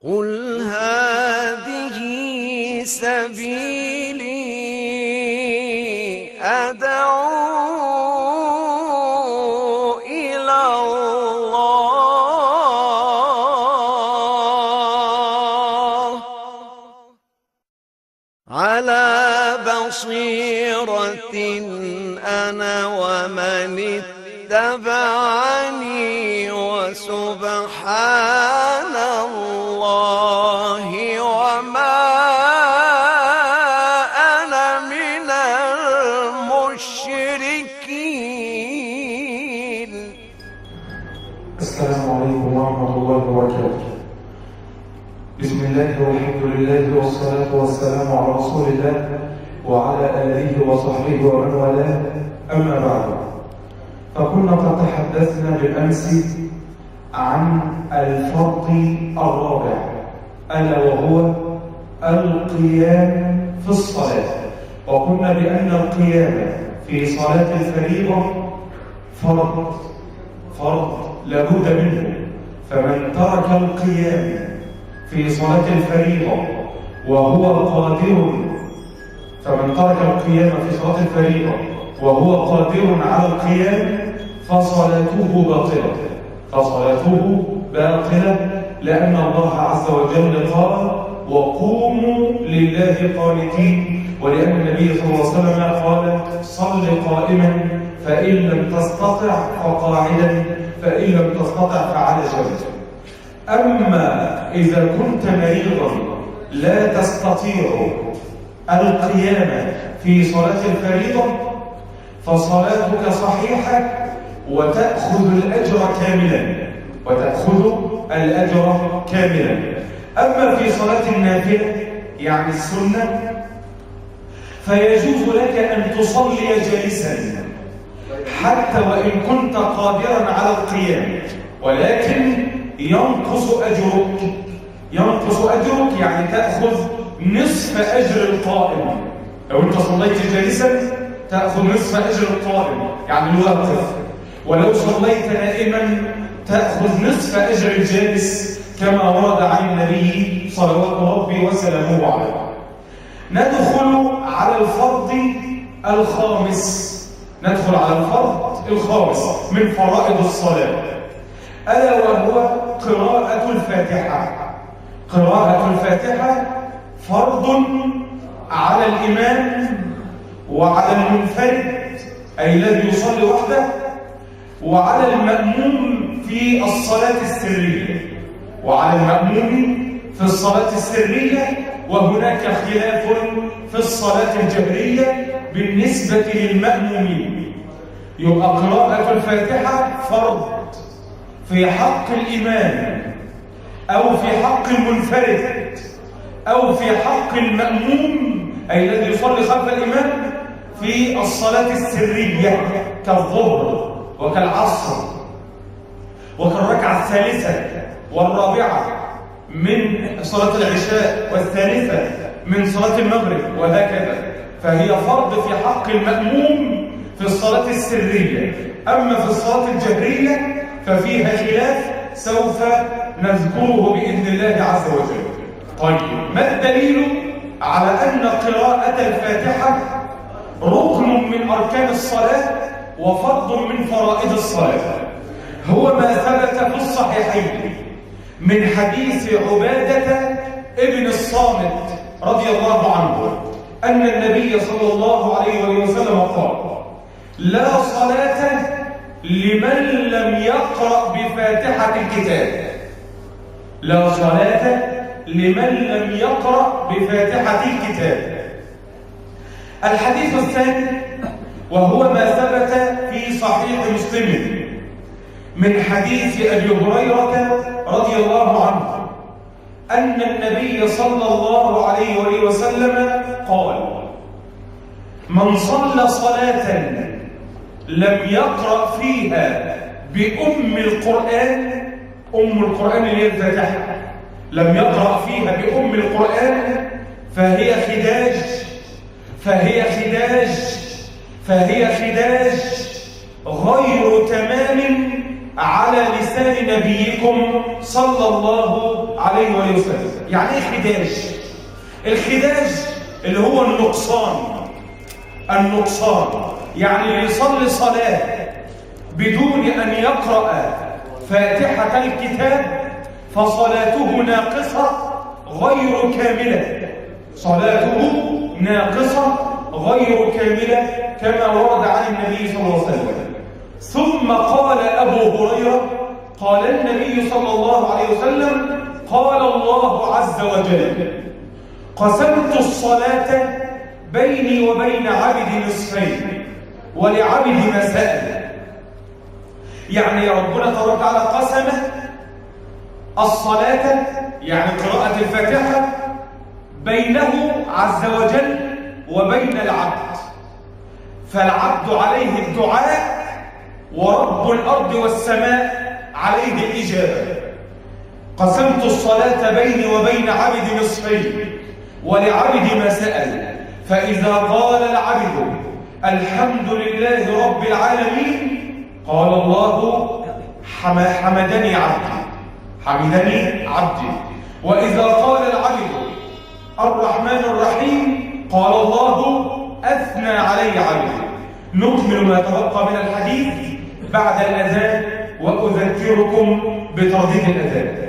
قل هذه سبيلي أدعو إلى الله على بصيرة أنا ومن اتبعني وسبحان الله وما أنا من المشركين. السلام عليكم ورحمة الله وبركاته. بسم الله والحمد لله والصلاة والسلام على رسول الله وعلى آله وصحبه ومن والاه، أما بعد، فكنا قد تحدثنا بالأمس عن الفرض الرابع، ألا وهو القيام في الصلاة. وقلنا بأن القيام في صلاة الفريضة فرض لابد منه، فمن ترك القيام في صلاة الفريضة وهو قادر على القيام فصلاته باطلة، لأن الله عز وجل قال: وقوموا لله قانتين، ولأن النبي صلى الله عليه وسلم قال: صل قائما فإن لم تستطع فقاعدا فإن لم تستطع فعلى جنب. أما إذا كنت مريضا لا تستطيع القيام في صلاة الفريضة فصلاتك صحيحة وتأخذ الأجر كاملا. أما في صلاة النافلة يعني السنة فيجوز لك أن تصلي جالسا حتى وإن كنت قادرا على القيام، ولكن ينقص أجرك يعني تأخذ نصف أجر القائم. لو أنت صليت جالسا تأخذ نصف أجر القائم يعني الواقف، ولو صليت نائما تأخذ نصف أجر الجالس، كما ورد عن النبي صلوات ربي وسلامه عليه. ندخل على الفرض الخامس من فرائض الصلاة، ألا وهو قراءة الفاتحة فرض على الإمام وعلى المنفرد أي الذي يصلي وحده، وعلى المأموم في الصلاة السرية، وهناك خلاف في الصلاة الجهرية بالنسبة للمأمومين. يبقى قراءة الفاتحة فرض في حق الإمام أو في حق المنفرد أو في حق المأموم أي الذي يصلي خلف الإمام في الصلاة السرية كالظهر وكالعصر وكالركعة الثالثة والرابعة من صلاة العشاء والثالثة من صلاة المغرب وهكذا، فهي فرض في حق المأموم في الصلاة السرية. أما في الصلاة الجهرية ففيها خلاف سوف نذكره بإذن الله عز وجل. طيب، ما الدليل على أن قراءة الفاتحة ركن من أركان الصلاة وفرض من فرائض الصلاة؟ هو ما ثبت في الصحيحين من حديث عبادة ابن الصامت رضي الله عنه أن النبي صلى الله عليه وسلم قال: لا صلاة لمن لم يقرأ بفاتحة الكتاب. لا صلاة لمن لم يقرأ بفاتحة الكتاب. الحديث الثاني وهو ما ثبت في صحيح مسلم من حديث أبي هريرة رضي الله عنه أن النبي صلى الله عليه وسلم قال: من صلى صلاة لم يقرأ فيها بأم القرآن، أم القرآن اللي هي الفاتحة، لم يقرأ فيها بأم القرآن فهي خداج غير تمام على لسان نبيكم صلى الله عليه وسلم. يعني ايه خداج؟ الخداج اللي هو النقصان، يعني اللي يصلي صلاة بدون أن يقرأ فاتحة الكتاب فصلاته ناقصة غير كاملة، صلاته ناقصة غير كاملة كما ورد عن النبي صلى الله عليه وسلم. ثم قال أبو هريرة قال النبي صلى الله عليه وسلم قال الله عز وجل قسمت الصلاة بيني وبين عبدي نصفين ولعبدي ما سأل. يعني ربنا تبارك وتعالى قسم الصلاة يعني قراءة الفاتحة بينه عز وجل وبين العبد، فالعبد عليه الدعاء ورب الأرض والسماء عليه الإجابة. قسمت الصلاة بيني وبين عبدي نصفين ولعبدي ما سأل، فإذا قال العبد الحمد لله رب العالمين قال الله حمدني عبدي. وإذا قال العبد الرحمن الرحيم قال الله أثنى علي عبدي. نكمل ما تبقى من الحديث بعد الأذان وأذكركم بترديد الأذان.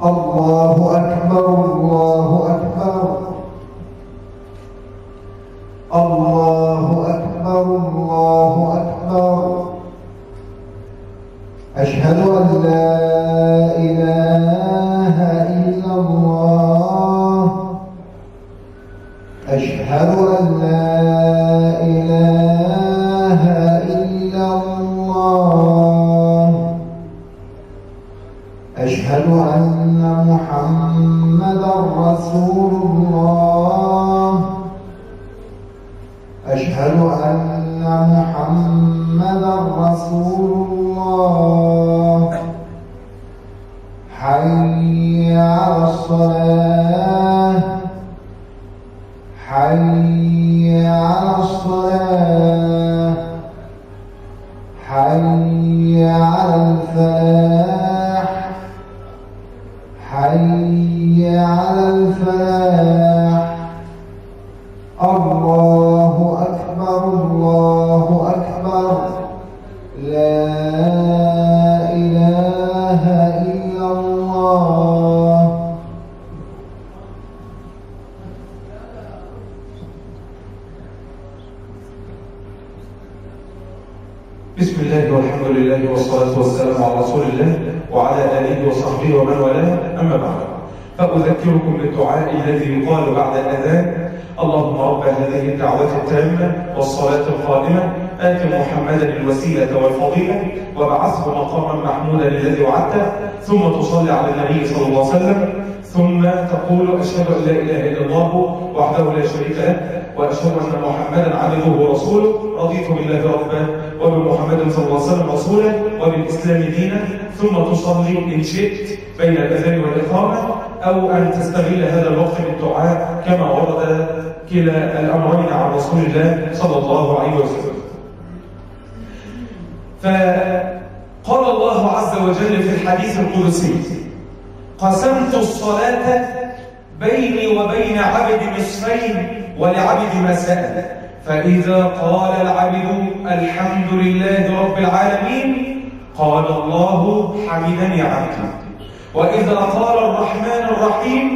الله أكبر الله أكبر الله أكبر الله أكبر. أشهد أن لا إله إلا الله أشهد أن لا إله إلا الله أشهد أن محمدًا رسول الله أشهد أن محمدًا رسول الله. حي على الصلاة حي على الصلاة حي على الفلاح حي على الفلاح. الله أكبر الله أكبر لا إله إلا الله. بسم الله والحمد لله والصلاة والسلام على رسول الله وعلى آله وصحبه ومن والاه، أما بعد، فأذكركم بالدعاء الذي يقال بعد الأذان: اللهم رب هذه الدعوة التامة والصلاة القائمة آت محمدا الوسيلة والفضيلة وابعثه مقاما محمودا الذي وعدته. ثم تصلي على النبي صلى الله عليه وسلم، ثم تقول: أشهد أن لا إله إلا الله وحده لا شريك له وأشهد أن محمدا عبده ورسوله، رضيت بالله ربا وبمحمد صلى الله عليه وسلم رسولا وبالإسلام دينا. ثم تصلي إن شئت بين الأذان والإقامة، أو أن تستغل هذا الوقت بالدعاء كما ورد كلا الأمرين عن رسول الله صلى الله عليه وسلم. فقال الله عز وجل في الحديث القدسي: قسمت الصلاة بيني وبين عبدي نصفين ولعبدي ما سأل، فإذا قال العبد الحمد لله رب العالمين قال الله حمدني عبدي. وإذا قال الرحمن الرحيم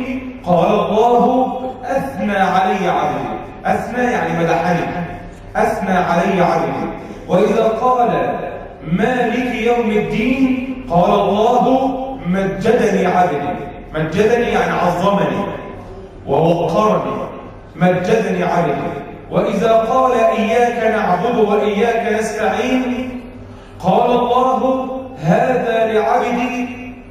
قال الله أثنى علي عبدي. أثنى يعني مدحني، أثنى علي عبدي. وإذا قال مالك يوم الدين قال الله مجدني عبدي. مجدني يعني عظمني ووقرني، مجدني عبدي. وإذا قال إياك نعبد وإياك نستعين قال الله هذا لعبدي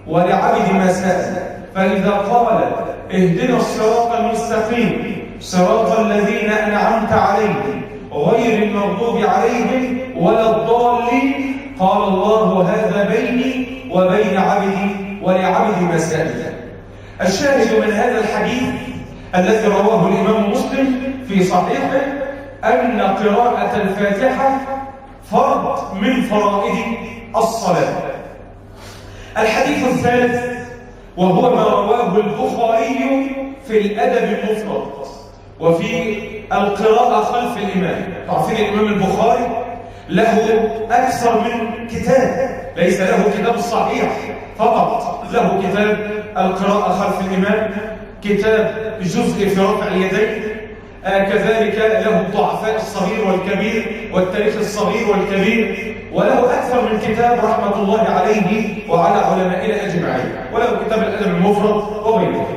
ولعبدي ما سأل. فإذا قال اهدنا الصراط المستقيم صراط الذين أنعمت عليهم غير المغضوب عليهم ولا الضالين قال الله هذا بيني وبين عبدي ولعبدي ما سأل. الشاهد من هذا الحديث الذي رواه الإمام مسلم في صحيحه أن قراءة الفاتحة فرض من فرائض الصلاة. الحديث الثالث وهو ما رواه البخاري في الأدب المفرد وفي القراءة خلف الإمام. تعرفين الإمام البخاري له أكثر من كتاب، ليس له كتاب الصحيح فقط، له كتاب القراءة خلف الإمام، كتاب جزء في رفع اليدين، كذلك له الضعفاء الصغير والكبير والتاريخ الصغير والكبير، وله أكثر من كتاب رحمة الله عليه وعلى علمائنا أجمعين، وله كتاب الأدب المفرد وغيره.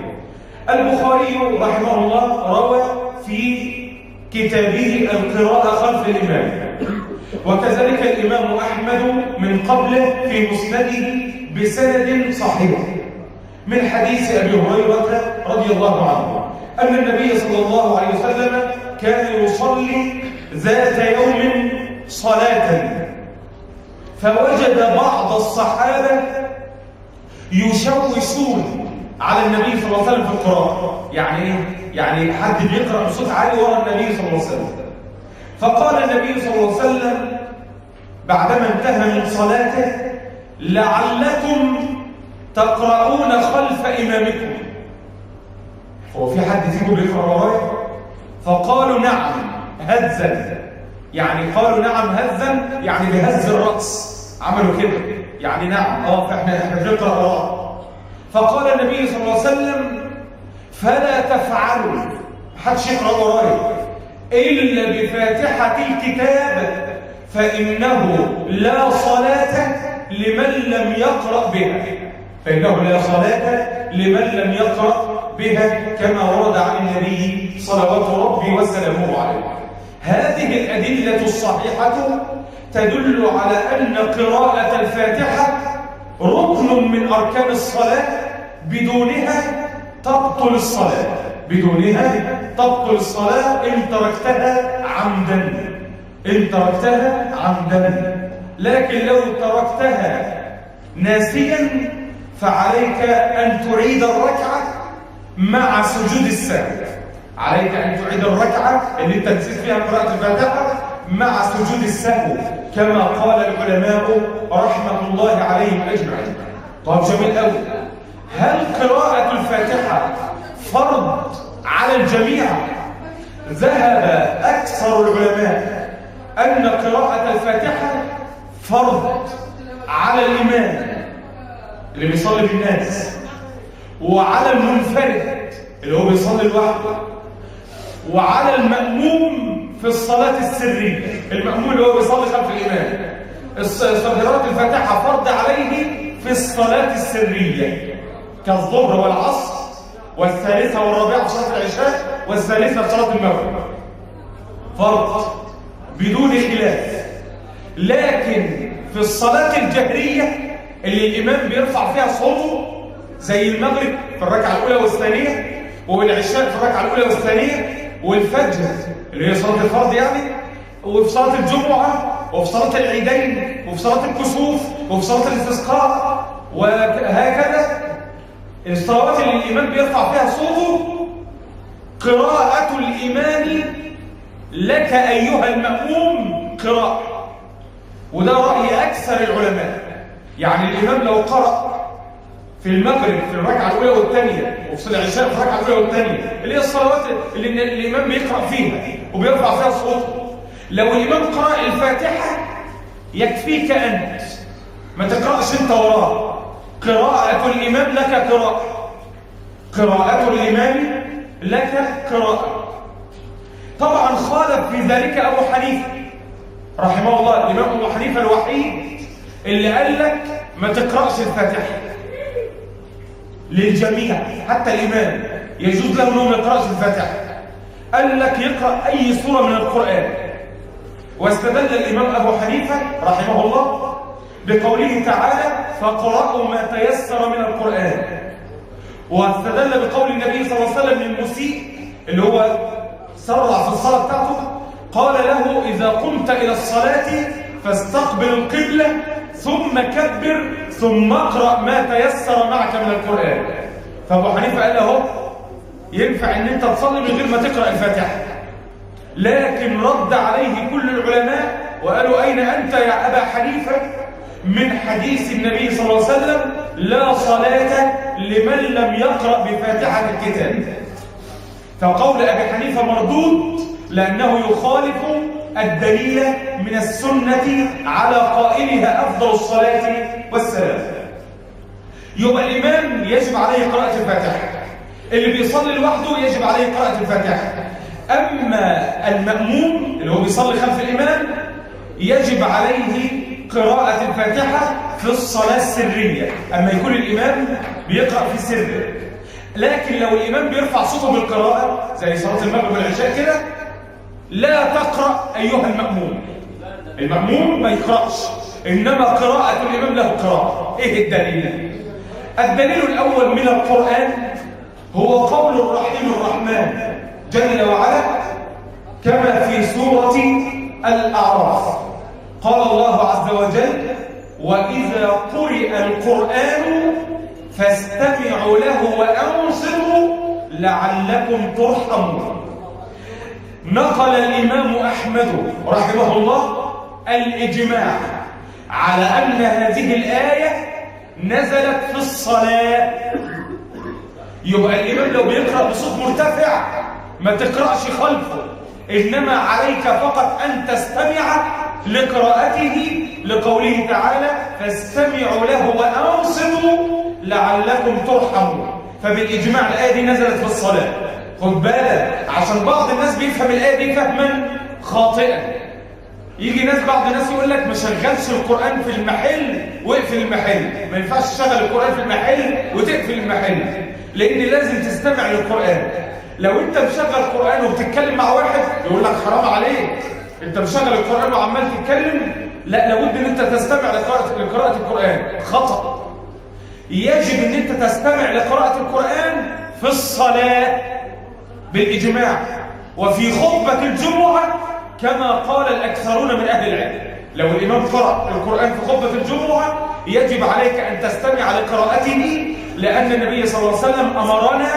البخاري رحمه الله روى في كتابه القراءة خلف الإمام، وكذلك الإمام أحمد من قبله في مسنده بسند صحيح من حديث أبي هريرة رضي الله عنه أن النبي صلى الله عليه وسلم كان يصلي ذات يوم صلاة فوجد بعض الصحابة يشوشون على النبي صلى الله عليه وسلم في القراءة. يعني حد بيقرأ بصوت عالي وراء النبي صلى الله عليه وسلم. فقال النبي صلى الله عليه وسلم بعدما انتهى من صلاته: لعلكم تقرؤون خلف إمامكم. هو في حد فيكم بيقرأ ورايا؟ فقالوا نعم هزا، يعني قالوا نعم هزا يعني بهز الرأس، عملوا كده يعني نعم فاحنا بنقرأ وراء. فقال النبي صلى الله عليه وسلم: فلا تفعلوا، محدش يقرأ ورايا إلا بفاتحة الكتاب فإنه لا صلاة لمن لم يقرأ بها، فإنه لا صلاة لمن لم يقرأ بها، كما ورد عن النبي صلوات ربي وسلامه عليه. هذه الأدلة الصحيحة تدل على أن قراءة الفاتحة ركن من أركان الصلاة، بدونها تبطل الصلاة، بدونها تبطل الصلاة إن تركتها عمدا، إن تركتها عمدا. لكن لو تركتها ناسيا فعليك أن تعيد الركعة مع سجود السهو، عليك أن تعيد الركعة اللي انت نسيت فيها قراءة الفاتحة مع سجود السهو، كما قال العلماء رحمة الله عليهم أجمعين. طيب جميل قوي. هل قراءة الفاتحة فرض على الجميع؟ ذهب أكثر العلماء أن قراءة الفاتحة فرض على الإمام اللي بيصلي بالناس، وعلى المنفرد اللي هو بيصلي لوحده، وعلى المأموم في الصلاة السرية، المأموم اللي هو بيصلي خلف الإمام. قراءة الفاتحة فرض عليه في الصلاة السرية كالظهر والعصر والثالثة والرابعة في صلاة العشاء والثالثة في صلاة المغرب، فرض بدون خلاف. لكن في الصلاة الجهرية اللي الإمام بيرفع فيها صوته زي المغرب في الركعة الأولى والثانية، والعشاء في الركعة الأولى والثانية، والفجر اللي هي صلاة الفرض يعني، وفي صلاة الجمعة، وفي صلاة العيدين، وفي صلاة الكسوف، وفي صلاة الاستسقاء، وهكذا الصلوات اللي الإمام بيرفع فيها صوته، قراءة الإمام لك أيها المأموم قراءة. وده رأي أكثر العلماء. يعني الإمام لو قرأ في المغرب في الركعة الأولى والثانية، وفي العشاء في الركعة الأولى والثانية، اللي هي الصلوات اللي الإمام بيقرأ فيها وبيرفع فيها صوته، لو الإمام قرأ الفاتحة يكفيك أنت، ما تقرأش أنت وراه. قراءة الإمام لك قراءة، قراءة الإمام لك قراءة. طبعا خالف في ذلك أبو حنيفة رحمه الله، الإمام أبو حنيفة الوحيد اللي قال لك ما تقرأش الفاتحة للجميع، حتى الإمام يجوز له أنه ما يقرأش الفاتحة، قال لك يقرأ أي سورة من القرآن. واستدل الإمام أبو حنيفة رحمه الله بقوله تعالى: فاقرأوا ما تيسر من القرآن. واستدل بقول النبي صلى الله عليه وسلم للمسيء اللي هو سرع في الصلاة بتاعته، قال له: إذا قمت إلى الصلاة فاستقبل القبلة ثم كبر ثم اقرأ ما تيسر معك من القرآن. فأبو حنيفة قال له: ينفع ان انت تصلي من غير ما تقرأ الفاتحة. لكن رد عليه كل العلماء وقالوا أين أنت يا أبا حنيفة من حديث النبي صلى الله عليه وسلم لا صلاة لمن لم يقرأ بفاتحة الكتاب. فقول أبي حنيفة مردود لأنه يخالف الدليل من السنة على قائلها أفضل الصلاة والسلام. يبقى الإمام يجب عليه قراءة الفاتحة، اللي بيصلي لوحده يجب عليه قراءة الفاتحة. أما المأموم اللي هو بيصلي خلف الإمام يجب عليه قراءة الفاتحة في الصلاة السرية، أما يكون الإمام بيقرأ في سر. لكن لو الإمام بيرفع صوته بالقراءة زي صلاة المغرب والعشاء كده لا تقرأ أيها المأموم. المأموم ما يقرأش، إنما قراءة الإمام له قراءة. إيه الدليل؟ الدليل الأول من القرآن هو قول الرحيم الرحمن جل وعلا كما في سورة الأعراف. قال الله عز وجل وإذا قرئ القرآن فاستمعوا له وأنصتوا لعلكم ترحمون. نقل الإمام أحمد رحمه الله الإجماع على أن هذه الآية نزلت في الصلاة. يبقى الإمام لو بيقرأ بصوت مرتفع ما تقرأش خلفه، إنما عليك فقط أن تستمع لقراءته لقوله تعالى فاستمعوا له وأنصتوا لعلكم ترحمون. فبالإجماع الآية دي نزلت في الصلاة. خد بالك عشان بعض الناس بيفهم الآية دي فهما خاطئا. يجي بعض الناس يقول لك ما شغلش القرآن في المحل واقفل المحل. ما ينفعش تشغل القرآن في المحل وتقفل المحل، لأن لازم تستمع للقرآن. لو أنت مشغل القرآن وبتتكلم مع واحد يقول لك حرام عليك، أنت مشغل القرآن وعمال تتكلم. لا، لابد أن أنت تستمع لقراءة القرآن. خطأ. يجب أن أنت تستمع لقراءة القرآن في الصلاة بالإجماع، وفي خطبة الجمعة كما قال الأكثرون من أهل العلم. لو الإمام قرأ القرآن في خطبة الجمعة يجب عليك أن تستمع لقراءته، لأن النبي صلى الله عليه وسلم أمرنا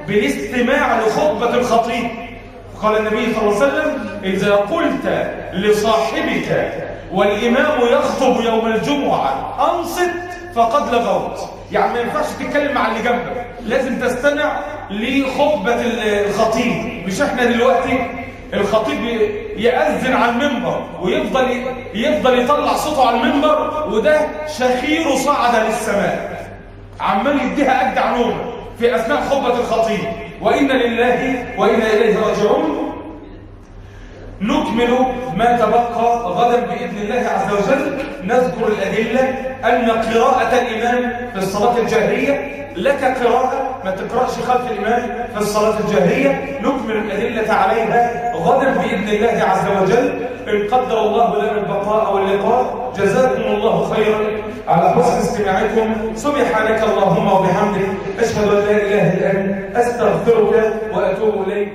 بالاستماع لخطبة الخطيب. قال النبي صلى الله عليه وسلم إذا قلت لصاحبك والإمام يخطب يوم الجمعة أنصت فقد لغوت. يعني ما ينفعش تتكلم مع اللي جنبك، لازم تستمع لخطبة الخطيب. مش احنا دلوقتي الخطيب يأذن على المنبر ويفضل يطلع صوته على المنبر وده شخير صعد للسماء، عمال يديها أجدع نومه في أثناء خطبة الخطيب. وإنا لله وإنا إليه راجعون. نكمل ما تبقى غدا بإذن الله عز وجل. نذكر الأدلة أن قراءة الإمام في الصلاة الجهرية لك قراءة، ما تقرأش خلف الإمام في الصلاة الجهرية. نكمل الأدلة عليها غدا بإذن الله عز وجل إن قدر الله لنا البقاء واللقاء. جزاكم الله خيرا على حسن استماعكم. سبحانك اللهم وبحمدك أشهد أن لا إله إلا أنت أستغفرك وأتوب إليك.